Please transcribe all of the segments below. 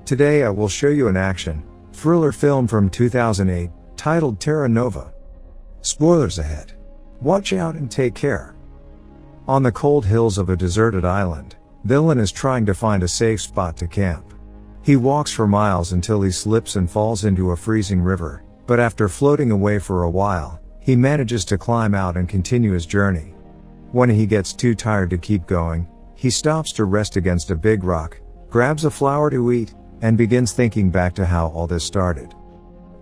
Today I will show you an action, thriller film from 2008, titled Terra Nova. Spoilers ahead. Watch out and take care. On the cold hills of a deserted island, Dylan is trying to find a safe spot to camp. He walks for miles until he slips and falls into a freezing river, but after floating away for a while, he manages to climb out and continue his journey. When he gets too tired to keep going, he stops to rest against a big rock, grabs a flower to eat, and begins thinking back to how all this started.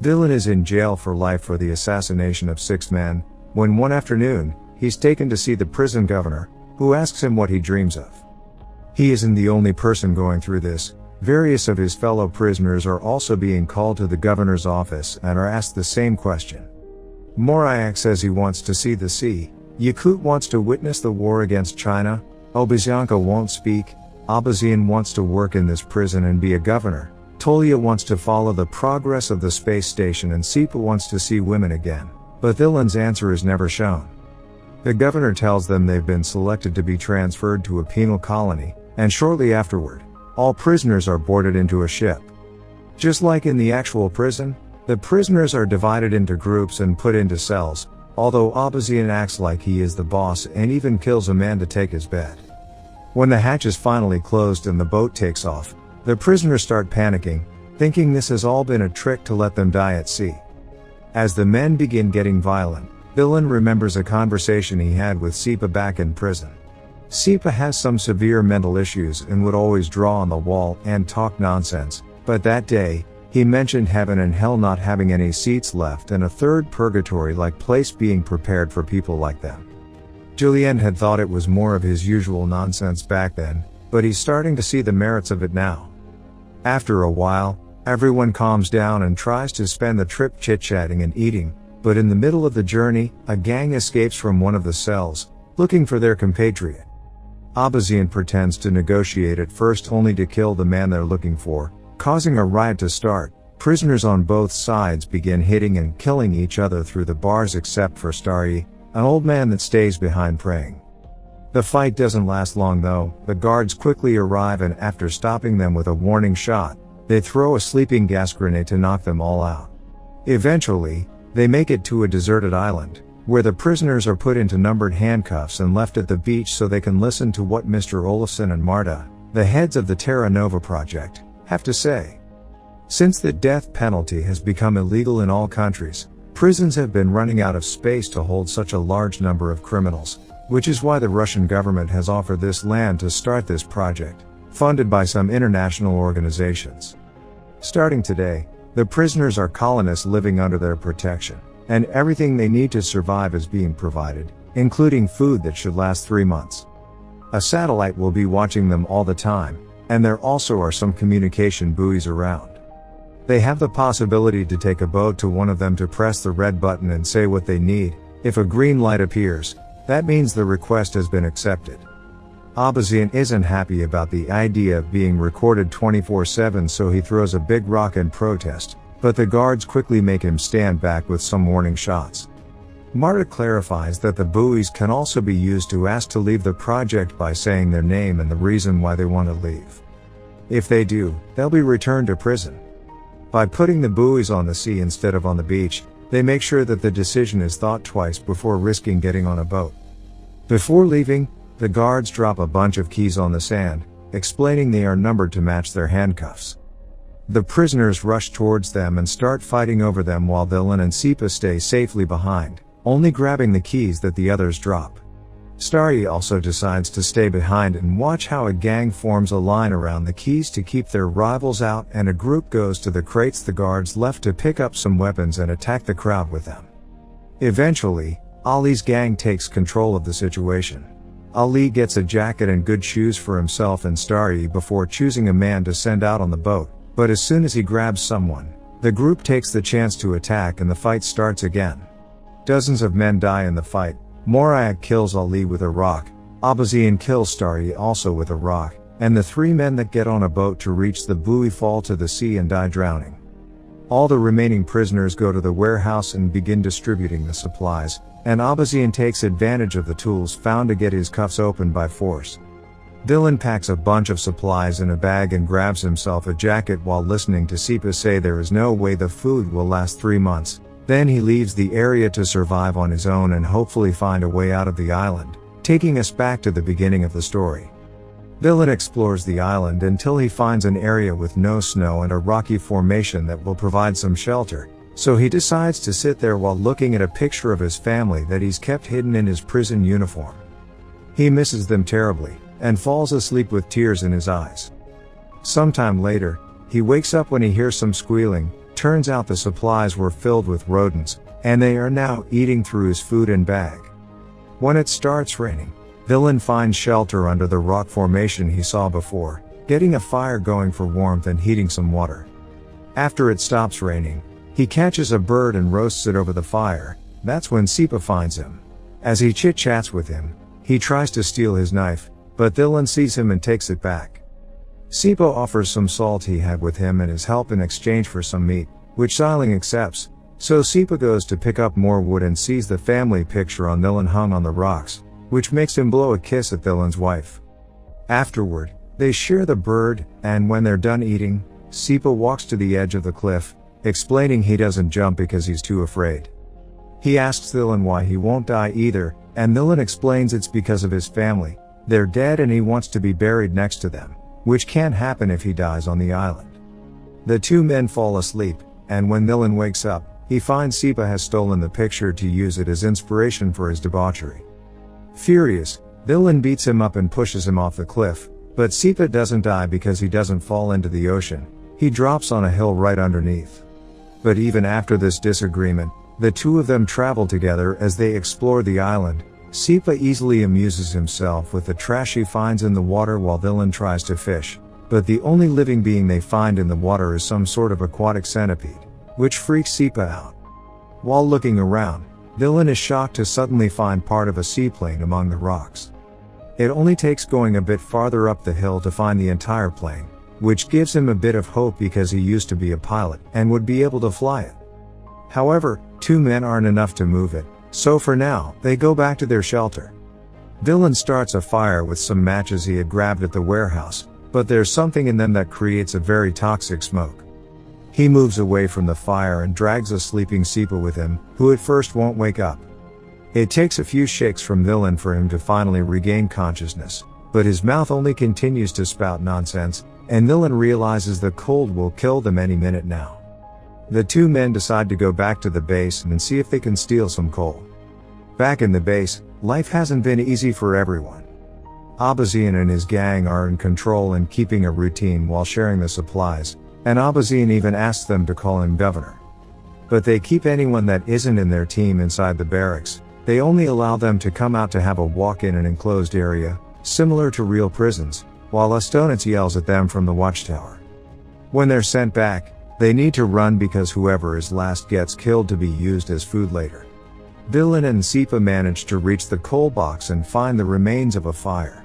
Dylan is in jail for life for the assassination of 6 men, when one afternoon, he's taken to see the prison governor, who asks him what he dreams of. He isn't the only person going through this. Various of his fellow prisoners are also being called to the governor's office and are asked the same question. Morayak says he wants to see the sea, Yakut wants to witness the war against China, Obazyanka won't speak, Abazian wants to work in this prison and be a governor, Tolia wants to follow the progress of the space station, and Sipa wants to see women again, but Dylan's answer is never shown. The governor tells them they've been selected to be transferred to a penal colony, and shortly afterward, all prisoners are boarded into a ship. Just like in the actual prison, the prisoners are divided into groups and put into cells, although Abazian acts like he is the boss and even kills a man to take his bed. When the hatch is finally closed and the boat takes off, the prisoners start panicking, thinking this has all been a trick to let them die at sea. As the men begin getting violent, Dylan remembers a conversation he had with Sipa back in prison. Sipa has some severe mental issues and would always draw on the wall and talk nonsense, but that day, he mentioned heaven and hell not having any seats left and a third purgatory-like place being prepared for people like them. Julien had thought it was more of his usual nonsense back then, but he's starting to see the merits of it now. After a while, everyone calms down and tries to spend the trip chit-chatting and eating, but in the middle of the journey, a gang escapes from one of the cells, looking for their compatriot. Abazian pretends to negotiate at first only to kill the man they're looking for, causing a riot to start. Prisoners on both sides begin hitting and killing each other through the bars except for Starry, an old man that stays behind praying. The fight doesn't last long though. The guards quickly arrive and after stopping them with a warning shot, they throw a sleeping gas grenade to knock them all out. Eventually, they make it to a deserted island, where the prisoners are put into numbered handcuffs and left at the beach so they can listen to what Mr. Olafsson and Marta, the heads of the Terra Nova project, have to say. Since the death penalty has become illegal in all countries, prisons have been running out of space to hold such a large number of criminals, which is why the Russian government has offered this land to start this project, funded by some international organizations. Starting today, the prisoners are colonists living under their protection, and everything they need to survive is being provided, including food that should last 3 months. A satellite will be watching them all the time, and there also are some communication buoys around. They have the possibility to take a boat to one of them to press the red button and say what they need. If a green light appears, that means the request has been accepted. Abazian isn't happy about the idea of being recorded 24/7, so he throws a big rock in protest, but the guards quickly make him stand back with some warning shots. Marta clarifies that the buoys can also be used to ask to leave the project by saying their name and the reason why they want to leave. If they do, they'll be returned to prison. By putting the buoys on the sea instead of on the beach, they make sure that the decision is thought twice before risking getting on a boat. Before leaving, the guards drop a bunch of keys on the sand, explaining they are numbered to match their handcuffs. The prisoners rush towards them and start fighting over them while Dylan and Sipa stay safely behind, only grabbing the keys that the others drop. Starry also decides to stay behind and watch how a gang forms a line around the keys to keep their rivals out, and a group goes to the crates the guards left to pick up some weapons and attack the crowd with them. Eventually, Ali's gang takes control of the situation. Ali gets a jacket and good shoes for himself and Starry before choosing a man to send out on the boat, but as soon as he grabs someone, the group takes the chance to attack and the fight starts again. Dozens of men die in the fight. Morayak kills Ali with a rock, Abazian kills Starry also with a rock, and the 3 men that get on a boat to reach the buoy fall to the sea and die drowning. All the remaining prisoners go to the warehouse and begin distributing the supplies, and Abazian takes advantage of the tools found to get his cuffs open by force. Dylan packs a bunch of supplies in a bag and grabs himself a jacket while listening to Sipa say there is no way the food will last 3 months. Then he leaves the area to survive on his own and hopefully find a way out of the island, taking us back to the beginning of the story. Dylan explores the island until he finds an area with no snow and a rocky formation that will provide some shelter, so he decides to sit there while looking at a picture of his family that he's kept hidden in his prison uniform. He misses them terribly, and falls asleep with tears in his eyes. Sometime later, he wakes up when he hears some squealing. Turns out the supplies were filled with rodents, and they are now eating through his food and bag. When it starts raining, Dylan finds shelter under the rock formation he saw before, getting a fire going for warmth and heating some water. After it stops raining, he catches a bird and roasts it over the fire. That's when Sipa finds him. As he chit-chats with him, he tries to steal his knife, but Dylan sees him and takes it back. Sipa offers some salt he had with him and his help in exchange for some meat, which Siling accepts, so Sipa goes to pick up more wood and sees the family picture on Dylan hung on the rocks, which makes him blow a kiss at Dylan's wife. Afterward, they share the bird, and when they're done eating, Sipa walks to the edge of the cliff, explaining he doesn't jump because he's too afraid. He asks Dylan why he won't die either, and Dylan explains it's because of his family. They're dead and he wants to be buried next to them, which can't happen if he dies on the island. The two men fall asleep, and when Dylan wakes up, he finds Sipa has stolen the picture to use it as inspiration for his debauchery. Furious, Dylan beats him up and pushes him off the cliff, but Sipa doesn't die because he doesn't fall into the ocean. He drops on a hill right underneath. But even after this disagreement, the two of them travel together as they explore the island. Sipa easily amuses himself with the trash he finds in the water while Dylan tries to fish, but the only living being they find in the water is some sort of aquatic centipede, which freaks Sipa out. While looking around, Dylan is shocked to suddenly find part of a seaplane among the rocks. It only takes going a bit farther up the hill to find the entire plane, which gives him a bit of hope because he used to be a pilot and would be able to fly it. However, 2 men aren't enough to move it, so for now, they go back to their shelter. Dylan starts a fire with some matches he had grabbed at the warehouse, but there's something in them that creates a very toxic smoke. He moves away from the fire and drags a sleeping Sipa with him, who at first won't wake up. It takes a few shakes from Dylan for him to finally regain consciousness, but his mouth only continues to spout nonsense, and Dylan realizes the cold will kill them any minute now. The 2 men decide to go back to the base and see if they can steal some coal. Back in the base, life hasn't been easy for everyone. Abazian and his gang are in control and keeping a routine while sharing the supplies, and Abazian even asks them to call him governor. But they keep anyone that isn't in their team inside the barracks. They only allow them to come out to have a walk in an enclosed area, similar to real prisons, while Astonitz yells at them from the watchtower. When they're sent back, they need to run because whoever is last gets killed to be used as food later. Dylan and Sipa manage to reach the coal box and find the remains of a fire.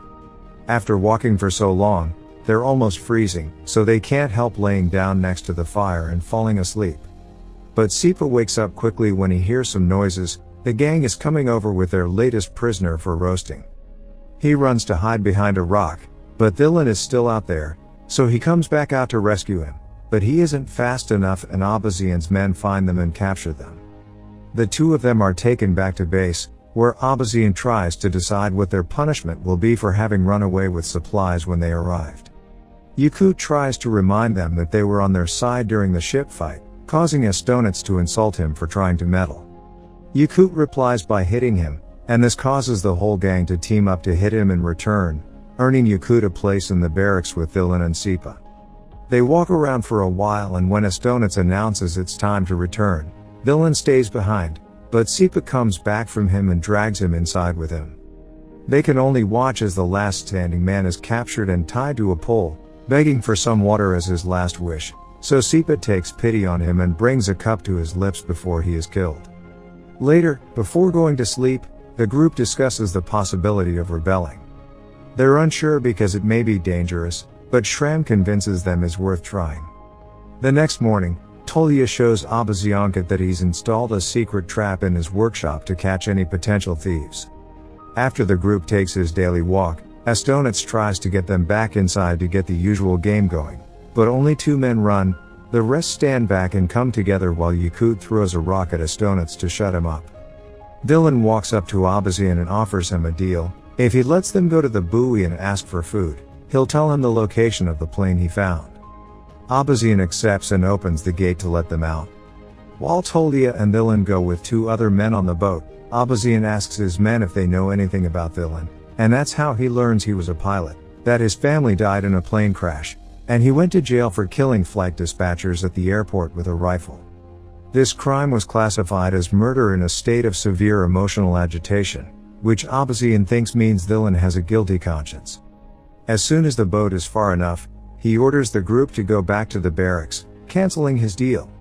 After walking for so long, they're almost freezing, so they can't help laying down next to the fire and falling asleep. But Sipa wakes up quickly when he hears some noises. The gang is coming over with their latest prisoner for roasting. He runs to hide behind a rock, but Dylan is still out there, so he comes back out to rescue him. But he isn't fast enough and Abazian's men find them and capture them. The 2 of them are taken back to base, where Abazian tries to decide what their punishment will be for having run away with supplies when they arrived. Yakut tries to remind them that they were on their side during the ship fight, causing Astonitz to insult him for trying to meddle. Yakut replies by hitting him, and this causes the whole gang to team up to hit him in return, earning Yakut a place in the barracks with Dylan and Sipa. They walk around for a while, and when Astonitz announces it's time to return, Dylan stays behind, but Sipa comes back from him and drags him inside with him. They can only watch as the last standing man is captured and tied to a pole, begging for some water as his last wish, so Sipa takes pity on him and brings a cup to his lips before he is killed. Later, before going to sleep, the group discusses the possibility of rebelling. They're unsure because it may be dangerous, but Shram convinces them it's worth trying. The next morning, Tolya shows Abaziankat that he's installed a secret trap in his workshop to catch any potential thieves. After the group takes his daily walk, Astonitz tries to get them back inside to get the usual game going, but only 2 men run, the rest stand back and come together while Yakut throws a rock at Astonitz to shut him up. Dylan walks up to Abazian and offers him a deal. If he lets them go to the buoy and ask for food, he'll tell him the location of the plane he found. Abazian accepts and opens the gate to let them out. While Tolia and Dylan go with 2 other men on the boat, Abazian asks his men if they know anything about Dylan, and that's how he learns he was a pilot, that his family died in a plane crash, and he went to jail for killing flight dispatchers at the airport with a rifle. This crime was classified as murder in a state of severe emotional agitation, which Abazian thinks means Dylan has a guilty conscience. As soon as the boat is far enough, he orders the group to go back to the barracks, canceling his deal.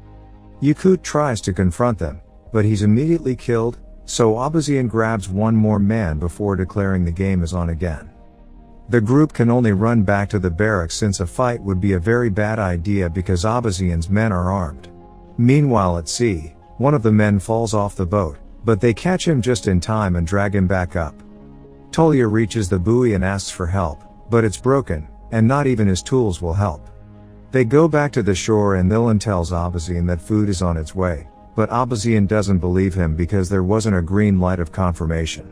Yakut tries to confront them, but he's immediately killed, so Abazian grabs 1 more man before declaring the game is on again. The group can only run back to the barracks since a fight would be a very bad idea because Abazian's men are armed. Meanwhile at sea, one of the men falls off the boat, but they catch him just in time and drag him back up. Tolia reaches the buoy and asks for help, but it's broken, and not even his tools will help. They go back to the shore and Dylan tells Abazian that food is on its way, but Abazian doesn't believe him because there wasn't a green light of confirmation.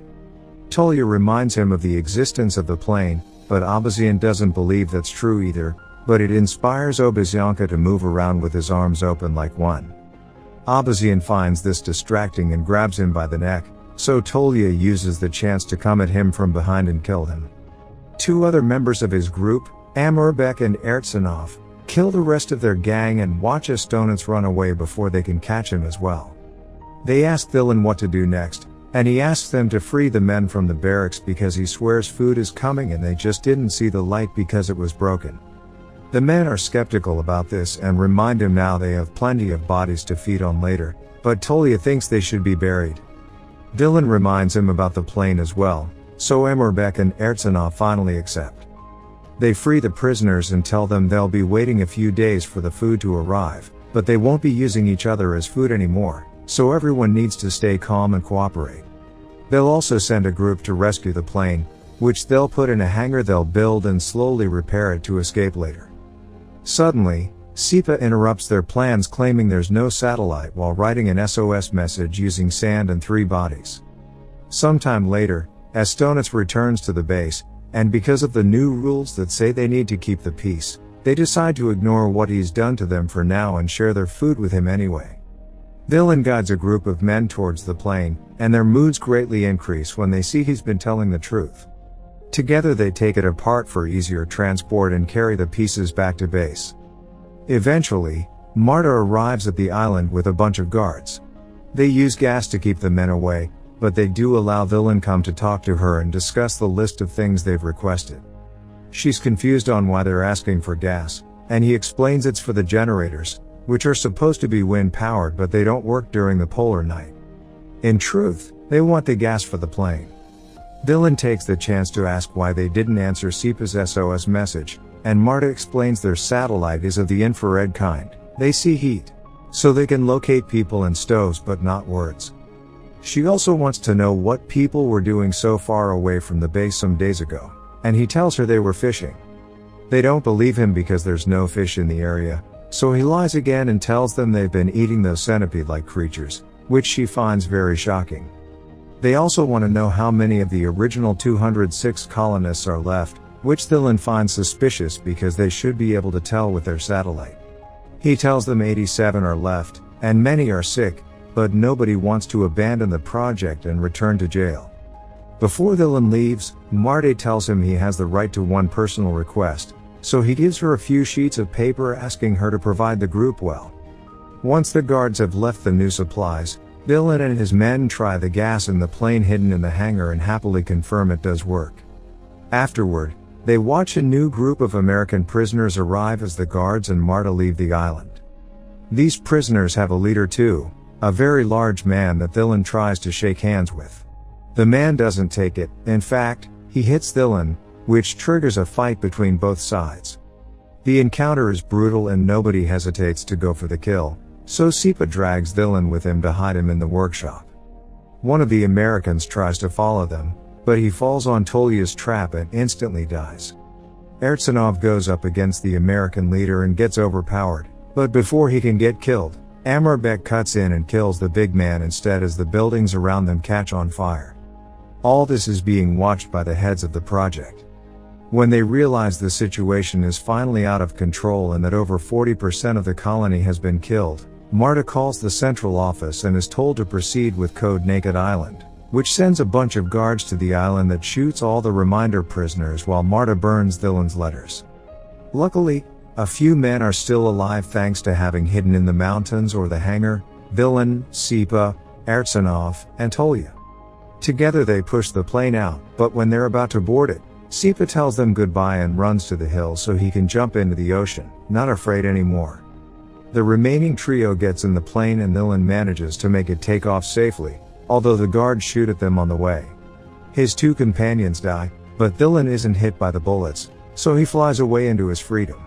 Tolia reminds him of the existence of the plane, but Abazian doesn't believe that's true either, but it inspires Obizyanka to move around with his arms open like one. Abazian finds this distracting and grabs him by the neck, so Tolia uses the chance to come at him from behind and kill him. 2 other members of his group, Amurbek and Ertsanov, kill the rest of their gang and watch Astonitz run away before they can catch him as well. They ask Dylan what to do next, and he asks them to free the men from the barracks because he swears food is coming and they just didn't see the light because it was broken. The men are skeptical about this and remind him now they have plenty of bodies to feed on later, but Tolia thinks they should be buried. Dylan reminds him about the plane as well, so Amurbek and Ertsanov finally accept. They free the prisoners and tell them they'll be waiting a few days for the food to arrive, but they won't be using each other as food anymore, so everyone needs to stay calm and cooperate. They'll also send a group to rescue the plane, which they'll put in a hangar they'll build and slowly repair it to escape later. Suddenly, Sipa interrupts their plans claiming there's no satellite while writing an SOS message using sand and 3 bodies. Sometime later, Astonitz returns to the base, and because of the new rules that say they need to keep the peace, they decide to ignore what he's done to them for now and share their food with him anyway. Dylan guides a group of men towards the plane, and their moods greatly increase when they see he's been telling the truth. Together they take it apart for easier transport and carry the pieces back to base. Eventually, Marta arrives at the island with a bunch of guards. They use gas to keep the men away, but they do allow Dylan come to talk to her and discuss the list of things they've requested. She's confused on why they're asking for gas, and he explains it's for the generators, which are supposed to be wind-powered but they don't work during the polar night. In truth, they want the gas for the plane. Dylan takes the chance to ask why they didn't answer Sipa's SOS message, and Marta explains their satellite is of the infrared kind. They see heat, so they can locate people and stoves but not words. She also wants to know what people were doing so far away from the base some days ago, and he tells her they were fishing. They don't believe him because there's no fish in the area, so he lies again and tells them they've been eating those centipede-like creatures, which she finds very shocking. They also want to know how many of the original 206 colonists are left, which Dylan finds suspicious because they should be able to tell with their satellite. He tells them 87 are left, and many are sick, but nobody wants to abandon the project and return to jail. Before Dylan leaves, Marta tells him he has the right to one personal request, so he gives her a few sheets of paper asking her to provide the group well. Once the guards have left the new supplies, Dylan and his men try the gas in the plane hidden in the hangar and happily confirm it does work. Afterward, they watch a new group of American prisoners arrive as the guards and Marta leave the island. These prisoners have a leader too, a very large man that Dylan tries to shake hands with. The man doesn't take it, in fact, he hits Dylan, which triggers a fight between both sides. The encounter is brutal and nobody hesitates to go for the kill, so Sipa drags Dylan with him to hide him in the workshop. One of the Americans tries to follow them, but he falls on Tolya's trap and instantly dies. Ertsanov goes up against the American leader and gets overpowered, but before he can get killed, Amerbek cuts in and kills the big man instead as the buildings around them catch on fire. All this is being watched by the heads of the project. When they realize the situation is finally out of control and that over 40% of the colony has been killed, Marta calls the central office and is told to proceed with Code Naked Island, which sends a bunch of guards to the island that shoots all the reminder prisoners while Marta burns Thilin's letters. Luckily, a few men are still alive thanks to having hidden in the mountains or the hangar: Thilin, Sipa, Ertsanov, and Tolya. Together they push the plane out, but when they're about to board it, Sipa tells them goodbye and runs to the hill so he can jump into the ocean, not afraid anymore. The remaining trio gets in the plane and Thilin manages to make it take off safely, although the guards shoot at them on the way. His two companions die, but Thilin isn't hit by the bullets, so he flies away into his freedom.